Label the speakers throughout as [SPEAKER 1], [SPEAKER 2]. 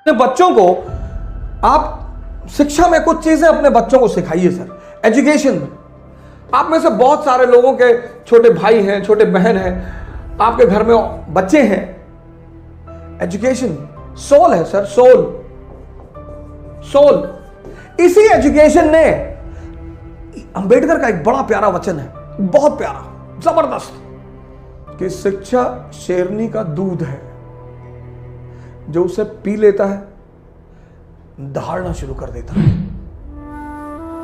[SPEAKER 1] अपने बच्चों को आप शिक्षा में कुछ चीजें अपने बच्चों को सिखाइए सर। एजुकेशन में आप में से बहुत सारे लोगों के छोटे भाई हैं, छोटे बहन हैं, आपके घर में बच्चे हैं। एजुकेशन सोल है सर, सोल सोल। इसी एजुकेशन ने, अंबेडकर का एक बड़ा प्यारा वचन है, बहुत प्यारा, जबरदस्त, कि शिक्षा शेरनी का दूध है, जो उसे पी लेता है दहाड़ना शुरू कर देता है।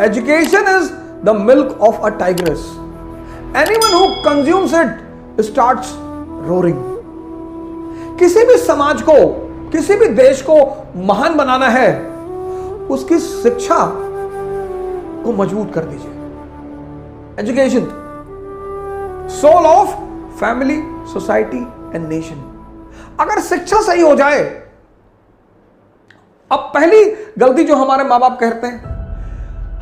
[SPEAKER 1] Education is the milk of a tigress, anyone who consumes it starts roaring. किसी भी समाज को, किसी भी देश को महान बनाना है, उसकी शिक्षा को मजबूत कर दीजिए। Education soul of family, society and nation. अगर शिक्षा सही हो जाए, अब पहली गलती जो हमारे मां बाप करते हैं,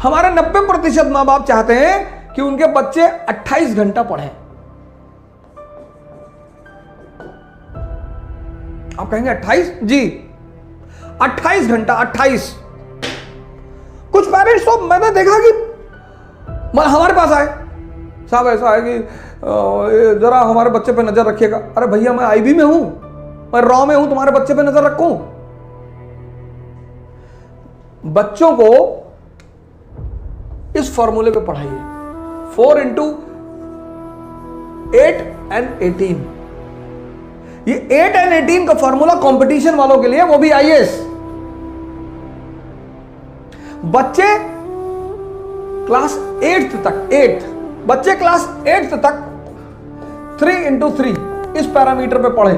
[SPEAKER 1] हमारे 90% मां बाप चाहते हैं कि उनके बच्चे 28 घंटा पढ़ें। आप कहेंगे 28? जी 28 घंटा, 28। कुछ पेरेंट्स तो मैंने देखा कि हमारे पास आए, साहब ऐसा है कि जरा हमारे बच्चे पे नजर रखिएगा। अरे भैया मैं आईबी में हूं, मैं रॉ में हूं, तुम्हारे बच्चे पे नजर रखूं? बच्चों को इस फॉर्मूले पे पढ़ाइए, 4 into 8 and 18। ये 8 and 18 का फॉर्मूला कंपटीशन वालों के लिए, वो भी आईएएस। बच्चे क्लास 8th तक, 8 बच्चे क्लास 8th तक 3 into 3 इस पैरामीटर पे पढ़े,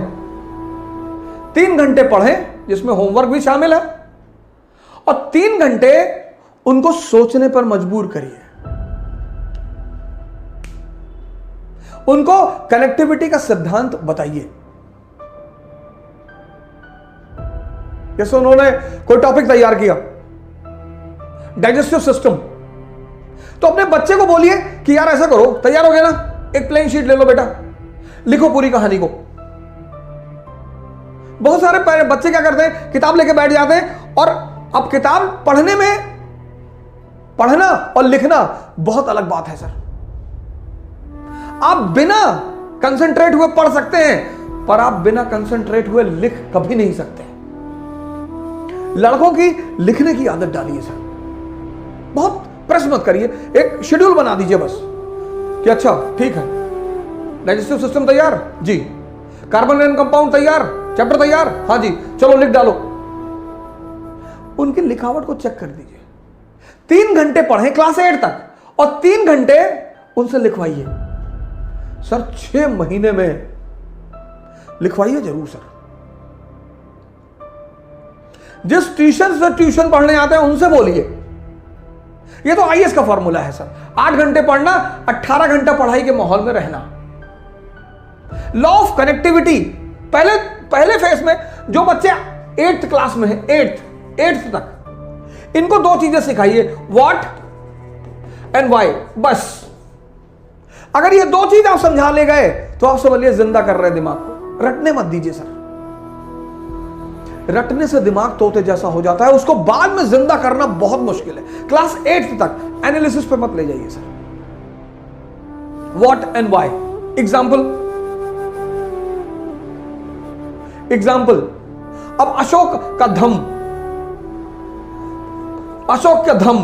[SPEAKER 1] 3 घंटे पढ़े, जिसमें होमवर्क भी शामिल है, और 3 घंटे उनको सोचने पर मजबूर करिए। उनको कनेक्टिविटी का सिद्धांत बताइए। जैसे उन्होंने कोई टॉपिक तैयार किया, डाइजेस्टिव सिस्टम, तो अपने बच्चे को बोलिए कि यार ऐसा करो, तैयार हो गया ना, एक प्लेन शीट ले लो बेटा, लिखो पूरी कहानी को। बहुत सारे बच्चे क्या करते हैं, किताब लेके बैठ जाते हैं, और अब किताब पढ़ने में, पढ़ना और लिखना बहुत अलग बात है सर। आप बिना कंसंट्रेट हुए पढ़ सकते हैं, पर आप बिना कंसंट्रेट हुए लिख कभी नहीं सकते। लड़कों की लिखने की आदत डालिए सर, बहुत प्रेस मत करिए, एक शेड्यूल बना दीजिए बस, कि अच्छा ठीक है, डाइजेस्टिव सिस्टम तैयार जी, कार्बन एंड कंपाउंड तैयार, चैप्टर तैयार, हाँ जी, चलो लिख डालो। उनकी लिखावट को चेक कर दीजिए। 3 घंटे पढ़ें क्लास 8 तक, और 3 घंटे उनसे लिखवाइए सर। 6 महीने में लिखवाइए जरूर सर। जिस ट्यूशन से ट्यूशन पढ़ने आते हैं उनसे बोलिए, ये तो आईएएस का फॉर्मूला है सर। 8 घंटे पढ़ना, 18 घंटा पढ़ाई के माहौल में रहना। लॉ ऑफ कनेक्टिविटी, पहले फेज में जो बच्चे 8th क्लास में है, 8th तक, इनको 2 चीजें सिखाइए, व्हाट एंड व्हाई, बस। अगर ये 2 चीज आप समझा ले गए तो आप समझिए जिंदा कर रहे हैं दिमाग को। रटने मत दीजिए सर, रटने से दिमाग तोते जैसा हो जाता है, उसको बाद में जिंदा करना बहुत मुश्किल है। क्लास 8th तक एनालिसिस पे मत ले जाइए sir. What and why, example, अब अशोक का धम, अशोक का धम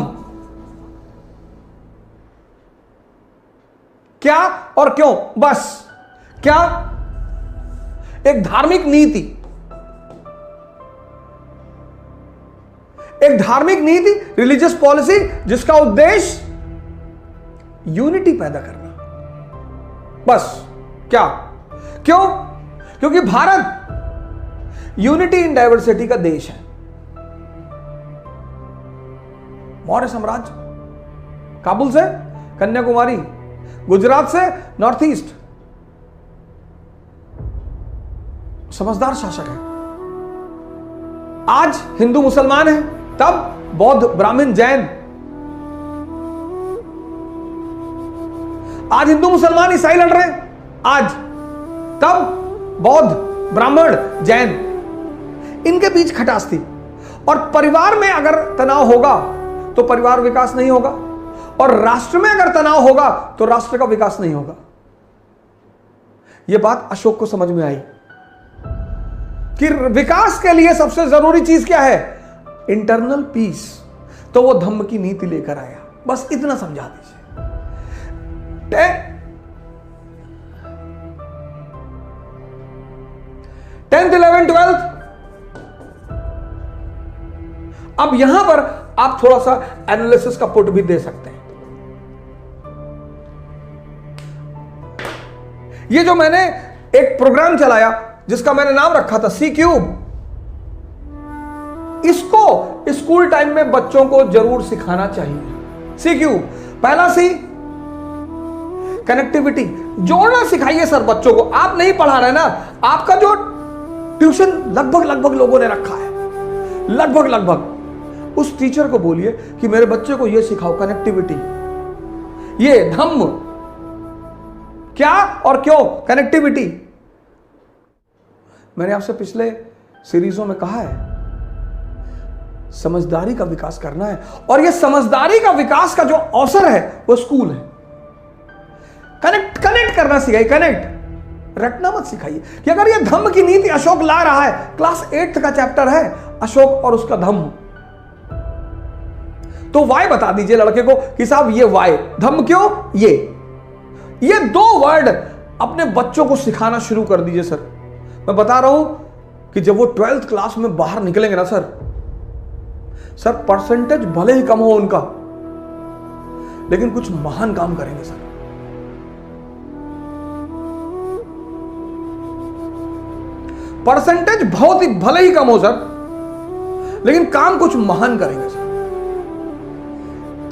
[SPEAKER 1] क्या और क्यों, बस। क्या? एक धार्मिक नीति, एक धार्मिक नीति, रिलीजियस पॉलिसी, जिसका उद्देश्य यूनिटी पैदा करना, बस। क्या? क्यों? क्योंकि भारत यूनिटी इन डाइवर्सिटी का देश है। मौर्य साम्राज्य, काबुल से कन्याकुमारी, गुजरात से नॉर्थ ईस्ट, समझदार शासक है। आज हिंदू मुसलमान है, तब बौद्ध ब्राह्मण जैन, आज हिंदू मुसलमान ईसाई लड़ रहे हैं, आज, तब बौद्ध ब्राह्मण जैन। इनके बीच खटास थी। और परिवार में अगर तनाव होगा तो परिवार विकास नहीं होगा, और राष्ट्र में अगर तनाव होगा तो राष्ट्र का विकास नहीं होगा। यह बात अशोक को समझ में आई कि विकास के लिए सबसे जरूरी चीज क्या है? Internal peace. तो वो धम्म की नीति लेकर आया। बस इतना समझा दीजिए। 10th 11th 12th। अब यहां पर आप थोड़ा सा एनालिसिस का पुट भी दे सकते हैं। ये जो मैंने एक प्रोग्राम चलाया जिसका मैंने नाम रखा था सी क्यूब, इसको स्कूल टाइम में बच्चों को जरूर सिखाना चाहिए। सी क्यूब, पहला सी कनेक्टिविटी, जोड़ना सिखाइए सर बच्चों को। आप नहीं पढ़ा रहे ना, आपका जो ट्यूशन लगभग लोगों ने रखा है, लगभग उस टीचर को बोलिए कि मेरे बच्चे को यह सिखाओ, कनेक्टिविटी, ये धम्म क्या और क्यों, कनेक्टिविटी। मैंने आपसे पिछले सीरीजों में कहा है, समझदारी का विकास करना है, और यह समझदारी का विकास का जो अवसर है वो स्कूल है। कनेक्ट करना सिखाइए, कनेक्ट, रटना मत सिखाइए। कि अगर यह धम्म की नीति अशोक ला रहा है, क्लास 8th का चैप्टर है अशोक और उसका धम्म, तो वाई बता दीजिए लड़के को कि साहब ये वाई, धम्म क्यों, ये 2 वर्ड अपने बच्चों को सिखाना शुरू कर दीजिए सर। मैं बता रहा हूं कि जब वो 12th क्लास में बाहर निकलेंगे ना सर, परसेंटेज भले ही कम हो उनका, लेकिन कुछ महान काम करेंगे सर। परसेंटेज बहुत ही भले ही कम हो सर, लेकिन काम कुछ महान करेंगे सर।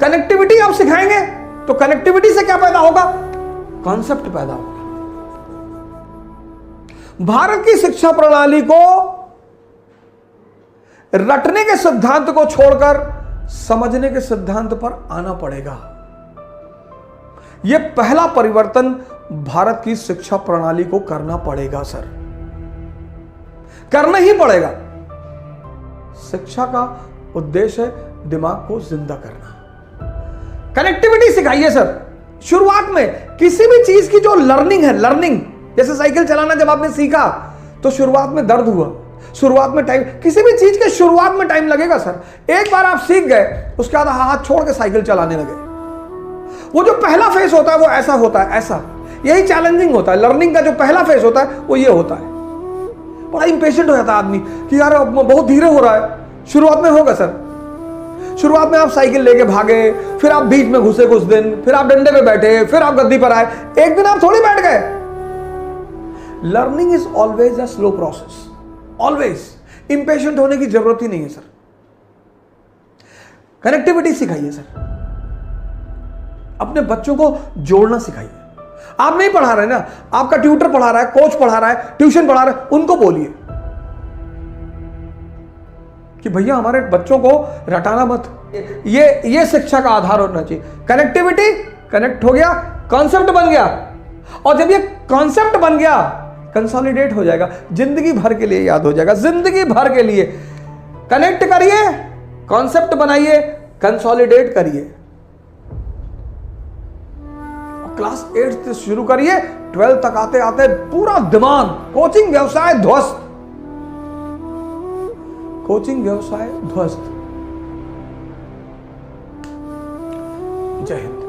[SPEAKER 1] कनेक्टिविटी आप सिखाएंगे तो कनेक्टिविटी से क्या पैदा होगा? कॉन्सेप्ट पैदा होगा। भारत की शिक्षा प्रणाली को रटने के सिद्धांत को छोड़कर समझने के सिद्धांत पर आना पड़ेगा। यह पहला परिवर्तन भारत की शिक्षा प्रणाली को करना पड़ेगा सर, करना ही पड़ेगा। शिक्षा का उद्देश्य है दिमाग को जिंदा करना। कनेक्टिविटी सिखाइए सर। शुरुआत में किसी भी चीज की जो लर्निंग है, लर्निंग, जैसे साइकिल चलाना जब आपने सीखा तो शुरुआत में दर्द हुआ, शुरुआत में टाइम, किसी भी चीज के शुरुआत में टाइम लगेगा सर। एक बार आप सीख गए, उसके बाद हाथ छोड़ के साइकिल चलाने लगे। वो जो पहला फेज होता है वो ऐसा होता है, ऐसा, यही चैलेंजिंग होता है। लर्निंग का जो पहला फेज होता है वो ये होता है। बड़ा इंपेशेंट हो जाता है आदमी कि यार बहुत धीरे हो रहा है। शुरुआत में होगा सर, शुरुआत में आप साइकिल लेके भागे, फिर आप बीच में घुसे कुछ दिन, फिर आप डंडे पे बैठे, फिर आप गद्दी पर आए, एक दिन आप थोड़ी बैठ गए। Learning is always a slow process, always. Impatient होने की जरूरत ही नहीं है सर। कनेक्टिविटी सिखाइए सर, अपने बच्चों को जोड़ना सिखाइए। आप नहीं पढ़ा रहे ना, आपका ट्यूटर पढ़ा रहा है, कोच पढ़ा रहा है, ट्यूशन पढ़ा रहा है, उनको बोलिए कि भैया हमारे बच्चों को रटाना मत। ये शिक्षा का आधार होना चाहिए। कनेक्टिविटी, कनेक्ट हो गया, कॉन्सेप्ट बन गया, और जब ये कॉन्सेप्ट बन गया कंसोलिडेट हो जाएगा, जिंदगी भर के लिए याद हो जाएगा, जिंदगी भर के लिए। कनेक्ट करिए, कॉन्सेप्ट बनाइए, कंसोलिडेट करिए, क्लास 8 से शुरू करिए, 12 तक आते आते पूरा दिमाग, कोचिंग व्यवसाय ध्वस्त, कोचिंग व्यवसाय ध्वस्त। जय हिंद।